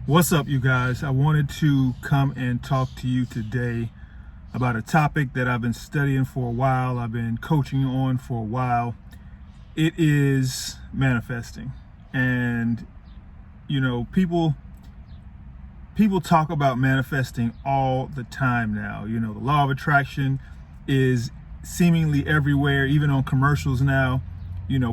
What's up, you guys? I wanted to come and talk to you today about a topic that I've been studying for a while. I've been coaching on for a while. It is manifesting. And people talk about manifesting all the time now. The law of attraction is seemingly everywhere, even on commercials now.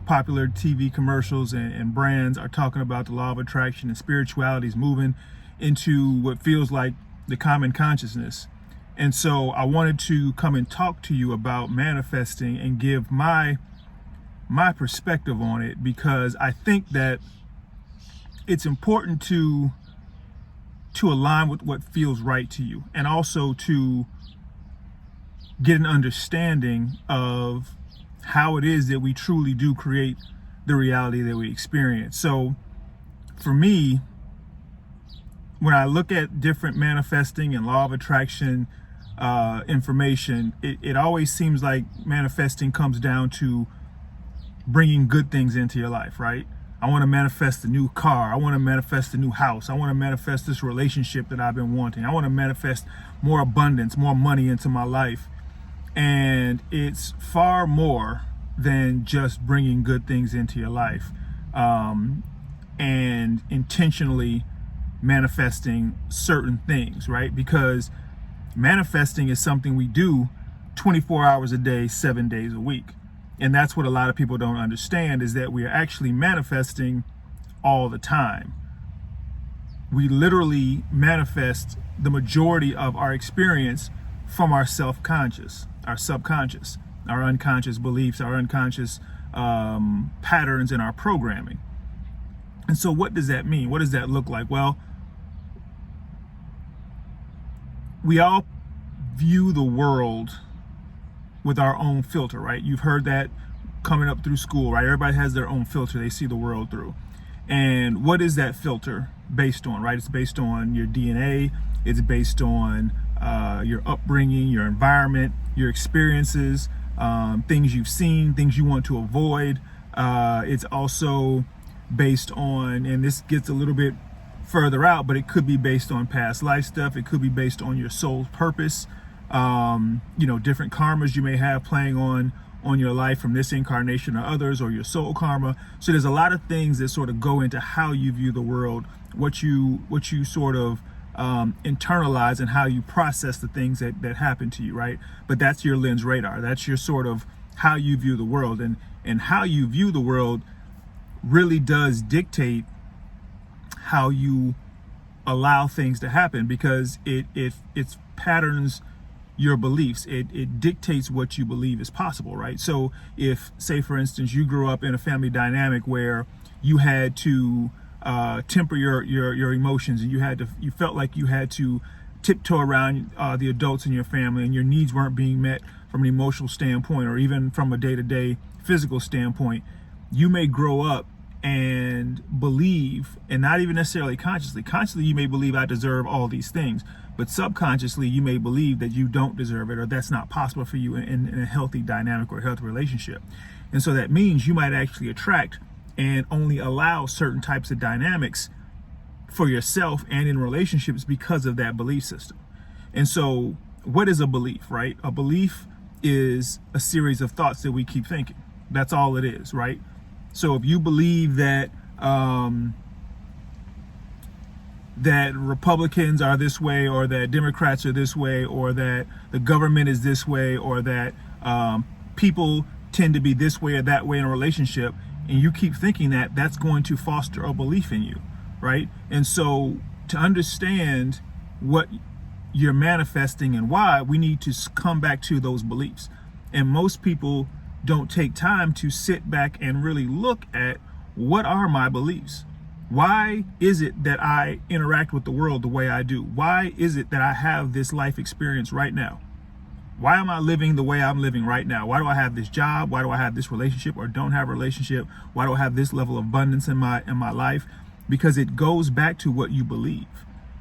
Popular TV commercials and brands are talking about the law of attraction, and spirituality is moving into what feels like the common consciousness. And so I wanted to come and talk to you about manifesting and give my perspective on it, because I think that it's important to align with what feels right to you, and also to get an understanding of how it is that we truly do create the reality that we experience. So for me, when I look at different manifesting and law of attraction information, it always seems like manifesting comes down to bringing good things into your life, right? I want to manifest a new car. I want to manifest a new house. I want to manifest this relationship that I've been wanting. I want to manifest more abundance, more money into my life. And it's far more than just bringing good things into your life and intentionally manifesting certain things, right? Because manifesting is something we do 24 hours a day, 7 days a week. And that's what a lot of people don't understand, is that we are actually manifesting all the time. We literally manifest the majority of our experience from our self-conscious, our subconscious, our unconscious beliefs, our unconscious patterns in our programming. And so what does that mean? What does that look like? Well, we all view the world with our own filter, right? You've heard that coming up through school, right? Everybody has their own filter they see the world through. And what is that filter based on, right? It's based on your DNA. It's based on your upbringing, your environment, your experiences, things you've seen, things you want to avoid. It's also based on, and this gets a little bit further out, but it could be based on past life stuff. It could be based on your soul's purpose. Different karmas you may have playing on your life from this incarnation or others, or your soul karma. So there's a lot of things that sort of go into how you view the world, what you sort of internalize, and how you process the things that happen to you, right? But that's your lens radar. That's your sort of how you view the world, and how you view the world really does dictate how you allow things to happen, because it's patterns your beliefs. It dictates what you believe is possible, right? So if, say for instance, you grew up in a family dynamic where you had to temper your emotions, and you felt like you had to tiptoe around the adults in your family, and your needs weren't being met from an emotional standpoint, or even from a day-to-day physical standpoint, you may grow up and believe, and not even necessarily consciously you may believe, I deserve all these things, but subconsciously you may believe that you don't deserve it, or that's not possible for you in a healthy dynamic or a healthy relationship. And so that means you might actually attract and only allow certain types of dynamics for yourself and in relationships because of that belief system. And so what is a belief, right? A belief is a series of thoughts that we keep thinking. That's all it is, right? So if you believe that that Republicans are this way, or that Democrats are this way, or that the government is this way, or that people tend to be this way or that way in a relationship, and you keep thinking that, that's going to foster a belief in you, right? And so to understand what you're manifesting and why, we need to come back to those beliefs. And most people don't take time to sit back and really look at, what are my beliefs? Why is it that I interact with the world the way I do? Why is it that I have this life experience right now? Why am I living the way I'm living right now? Why do I have this job? Why do I have this relationship or don't have a relationship? Why do I have this level of abundance in my life? Because it goes back to what you believe,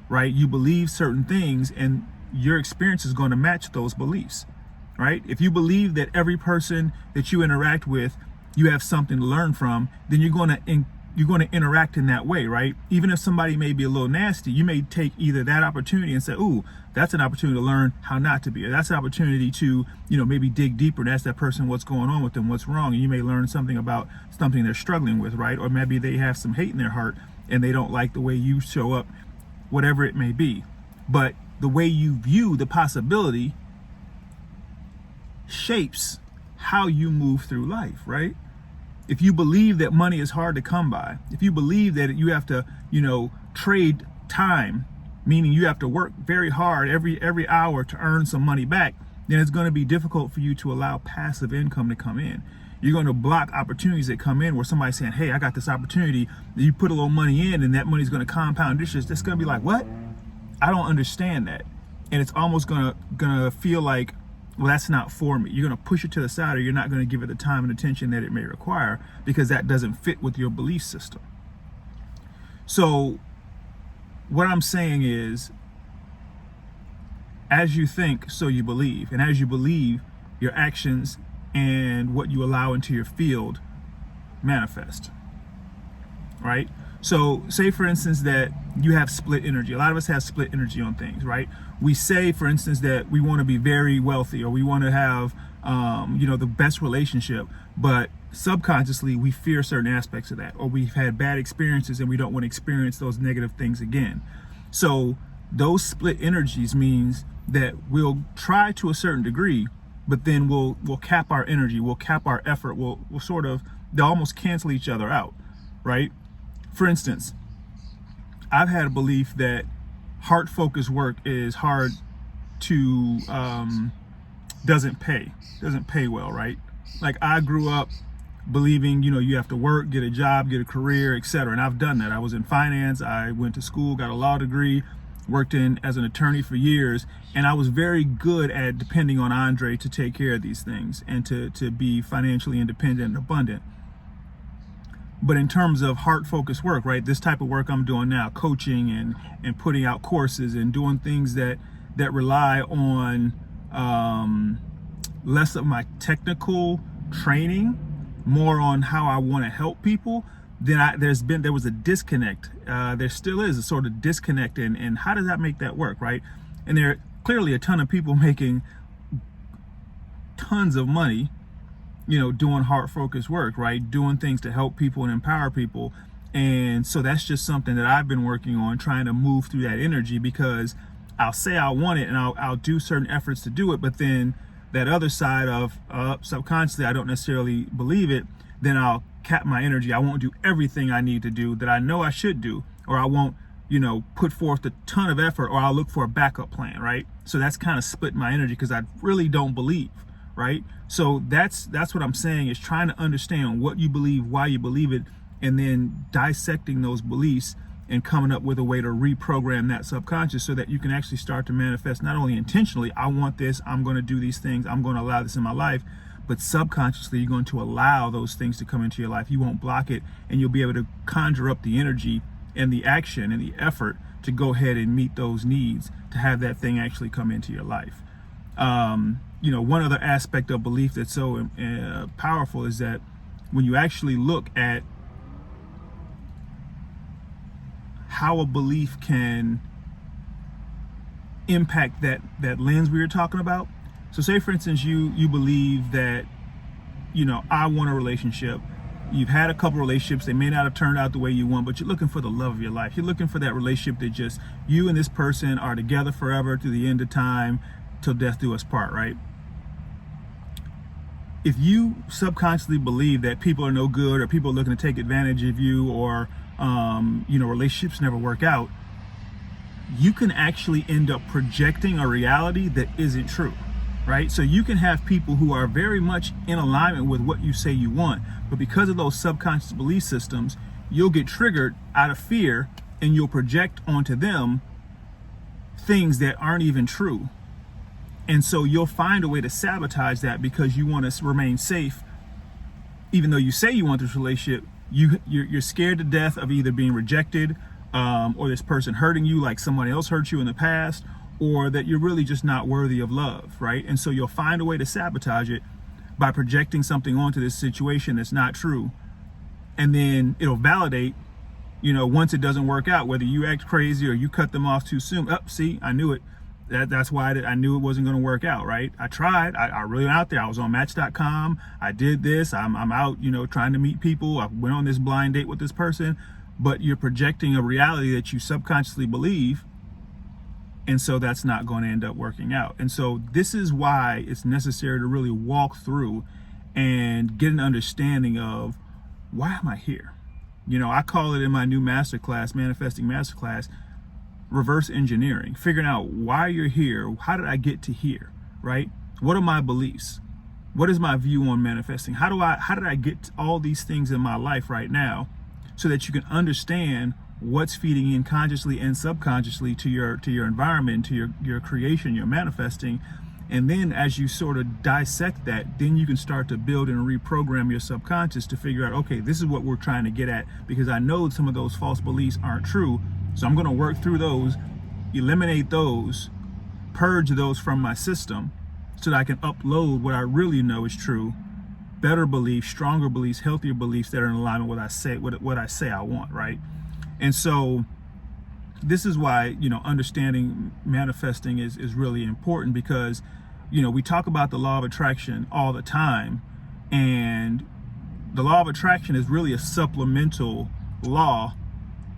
right? You believe certain things, and your experience is going to match those beliefs, right? If you believe that every person that you interact with, you have something to learn from, then you're going to you're going to interact in that way, right? Even if somebody may be a little nasty, you may take either that opportunity and say, ooh, that's an opportunity to learn how not to be, or that's an opportunity to, maybe dig deeper and ask that person what's going on with them, what's wrong. And you may learn something about something they're struggling with, right? Or maybe they have some hate in their heart and they don't like the way you show up, whatever it may be. But the way you view the possibility shapes how you move through life, right? If you believe that money is hard to come by, if you believe that you have to, trade time, meaning you have to work very hard every hour to earn some money back, then it's going to be difficult for you to allow passive income to come in. You're going to block opportunities that come in where somebody's saying, hey, I got this opportunity. You put a little money in and that money's going to compound interest. That's going to be like, what? I don't understand that. And it's almost going to feel like, well, that's not for me. You're going to push it to the side, or you're not going to give it the time and attention that it may require because that doesn't fit with your belief system. So what I'm saying is, as you think, so you believe. And as you believe, your actions and what you allow into your field manifest, right? So say, for instance, that you have split energy. A lot of us have split energy on things, right? We say, for instance, that we want to be very wealthy, or we want to have, the best relationship, but subconsciously we fear certain aspects of that, or we've had bad experiences and we don't want to experience those negative things again. So those split energies means that we'll try to a certain degree, but then we'll cap our energy, we'll cap our effort, we'll sort of, they'll almost cancel each other out, right? For instance, I've had a belief that heart-focused work is hard to, doesn't pay well, right? Like, I grew up believing, you have to work, get a job, get a career, etc. And I've done that. I was in finance, I went to school, got a law degree, worked as an attorney for years, and I was very good at depending on Andre to take care of these things and to be financially independent and abundant. But in terms of heart-focused work, right, this type of work I'm doing now, coaching and putting out courses and doing things that rely on less of my technical training, more on how I want to help people, then there was a disconnect. There still is a sort of disconnect, and how does that make that work, right? And there are clearly a ton of people making tons of money, doing heart-focused work, right? Doing things to help people and empower people. And so that's just something that I've been working on, trying to move through that energy, because I'll say I want it and I'll do certain efforts to do it, but then that other side of subconsciously, I don't necessarily believe it, then I'll cap my energy. I won't do everything I need to do that I know I should do, or I won't, put forth a ton of effort, or I'll look for a backup plan, right? So that's kind of split my energy because I really don't believe, right? So that's what I'm saying, is trying to understand what you believe, why you believe it, and then dissecting those beliefs and coming up with a way to reprogram that subconscious so that you can actually start to manifest, not only intentionally, I want this, I'm going to do these things, I'm going to allow this in my life, but subconsciously you're going to allow those things to come into your life. You won't block it, and you'll be able to conjure up the energy and the action and the effort to go ahead and meet those needs, to have that thing actually come into your life. One other aspect of belief that's so powerful is that when you actually look at how a belief can impact that lens we were talking about. So say, for instance, you believe that, I want a relationship. You've had a couple relationships. They may not have turned out the way you want, but you're looking for the love of your life. You're looking for that relationship that just you and this person are together forever to the end of time, till death do us part, right? If you subconsciously believe that people are no good, or people are looking to take advantage of you, or relationships never work out, you can actually end up projecting a reality that isn't true, right? So you can have people who are very much in alignment with what you say you want, but because of those subconscious belief systems, you'll get triggered out of fear, and you'll project onto them things that aren't even true. And so you'll find a way to sabotage that because you want to remain safe. Even though you say you want this relationship, you're scared to death of either being rejected, or this person hurting you like someone else hurt you in the past, or that you're really just not worthy of love, right? And so you'll find a way to sabotage it by projecting something onto this situation that's not true. and then it'll validate, once it doesn't work out, whether you act crazy or you cut them off too soon. See, I knew it. That's why I knew it wasn't going to work out, right? I tried. I really went out there. I was on Match.com. I did this. I'm out, trying to meet people. I went on this blind date with this person, but you're projecting a reality that you subconsciously believe, and so that's not going to end up working out. And so this is why it's necessary to really walk through and get an understanding of, why am I here? I call it in my new masterclass, Manifesting Masterclass, reverse engineering, figuring out why you're here. How did I get to here, right? What are my beliefs? What is my view on manifesting? How did I get to all these things in my life right now, so that you can understand what's feeding in consciously and subconsciously to your environment, to your creation, your manifesting. And then as you sort of dissect that, then you can start to build and reprogram your subconscious to figure out, okay, this is what we're trying to get at, because I know some of those false beliefs aren't true. So I'm going to work through those, eliminate those, purge those from my system, so that I can upload what I really know is true, better beliefs, stronger beliefs, healthier beliefs that are in alignment with what I say I want, right? And so this is why, understanding manifesting is really important, because, we talk about the law of attraction all the time, and the law of attraction is really a supplemental law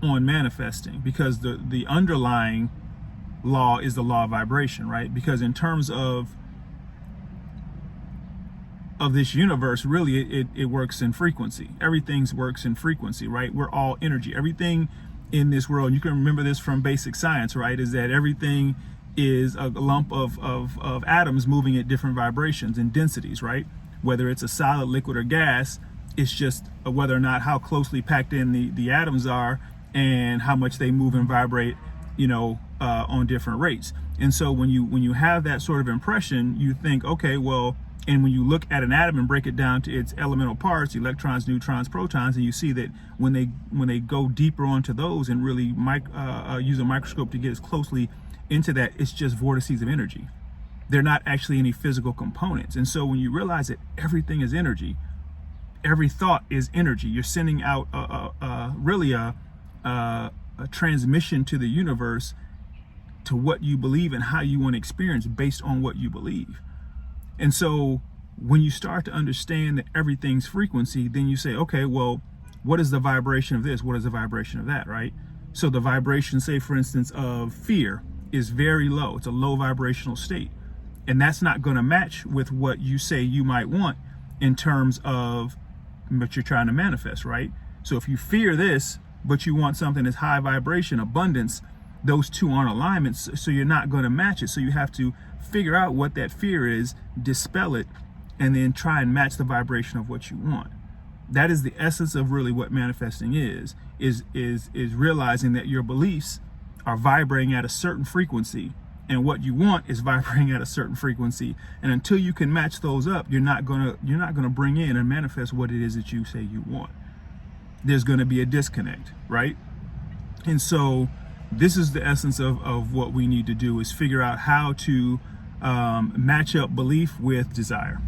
on manifesting, because the underlying law is the law of vibration, right? Because in terms of this universe, really it works in frequency. Everything works in frequency, right? We're all energy. Everything in this world, you can remember this from basic science, right, is that everything is a lump of atoms moving at different vibrations and densities, right? Whether it's a solid, liquid, or gas, it's just whether or not how closely packed in the atoms are and how much they move and vibrate, on different rates. And so when you have that sort of impression, you think, okay, well, and when you look at an atom and break it down to its elemental parts, electrons, neutrons, protons, and you see that when they go deeper onto those and really use a microscope to get as closely into that, it's just vortices of energy. They're not actually any physical components. And so when you realize that everything is energy, every thought is energy, you're sending out really a transmission to the universe to what you believe and how you want to experience based on what you believe. And so when you start to understand that everything's frequency, then you say, okay, well, what is the vibration of this? What is the vibration of that, right? So the vibration, say, for instance, of fear is very low. It's a low vibrational state. And that's not going to match with what you say you might want in terms of what you're trying to manifest, right? So if you fear this, but you want something that's high vibration, abundance, those two aren't alignments, so you're not going to match it. So you have to figure out what that fear is, dispel it, and then try and match the vibration of what you want. That is the essence of really what manifesting is realizing that your beliefs are vibrating at a certain frequency, and what you want is vibrating at a certain frequency. And until you can match those up, you're not gonna bring in and manifest what it is that you say you want. There's going to be a disconnect, right? And so this is the essence of what we need to do, is figure out how to match up belief with desire.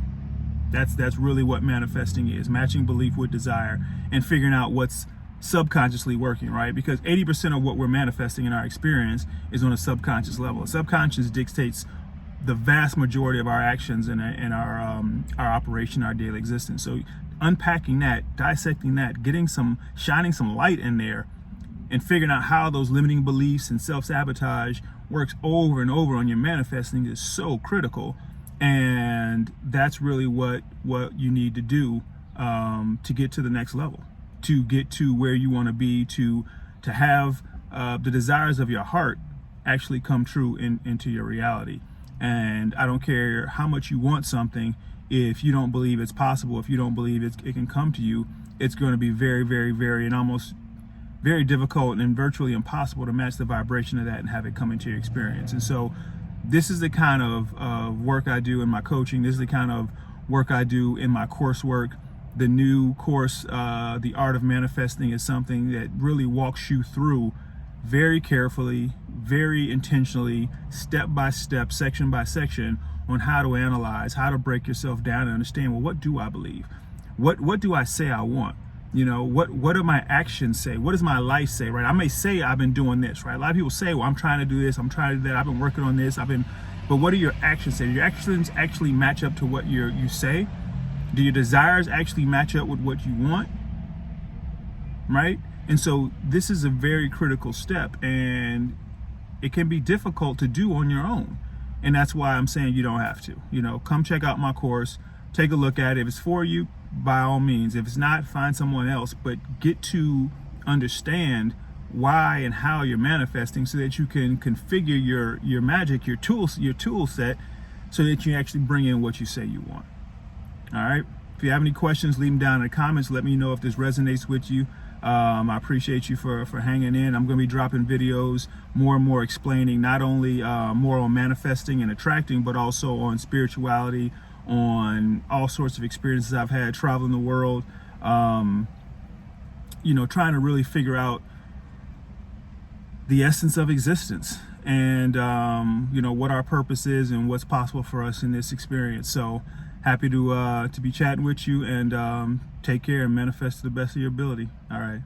That's really what manifesting is, matching belief with desire and figuring out what's subconsciously working, right? Because 80% of what we're manifesting in our experience is on a subconscious level. Subconscious dictates the vast majority of our actions and our operation, our daily existence. So unpacking that, dissecting that, shining some light in there, and figuring out how those limiting beliefs and self-sabotage works over and over on your manifesting is so critical. And that's really what you need to do to get to the next level, to get to where you want to be, to have the desires of your heart actually come true into your reality. And I don't care how much you want something, if you don't believe it's possible, if you don't believe it can come to you, it's going to be very, very, very, and almost very difficult and virtually impossible to match the vibration of that and have it come into your experience. And so this is the kind of work I do in my coaching. This is the kind of work I do in my coursework. The new course, The Art of Manifesting, is something that really walks you through very carefully, very intentionally, step by step, section by section, on how to analyze, how to break yourself down and understand, well, what do I believe? What do I say I want? You know, what do my actions say? What does my life say, right? I may say I've been doing this, right? A lot of people say, well, I'm trying to do this, I'm trying to do that, I've been working on this, but what do your actions say? Do your actions actually match up to what you say? Do your desires actually match up with what you want? Right? And so this is a very critical step, and it can be difficult to do on your own. And that's why I'm saying you don't have to. You know, come check out my course, take a look at it. If it's for you, by all means. If it's not, find someone else, but get to understand why and how you're manifesting so that you can configure your magic, your tool set, so that you actually bring in what you say you want. All right. If you have any questions, leave them down in the comments. Let me know if this resonates with you. I appreciate you for hanging in. I'm going to be dropping videos more and more explaining not only more on manifesting and attracting, but also on spirituality, on all sorts of experiences I've had traveling the world, you know, trying to really figure out the essence of existence and, you know, what our purpose is and what's possible for us in this experience. So happy to be chatting with you, and take care and manifest to the best of your ability. All right.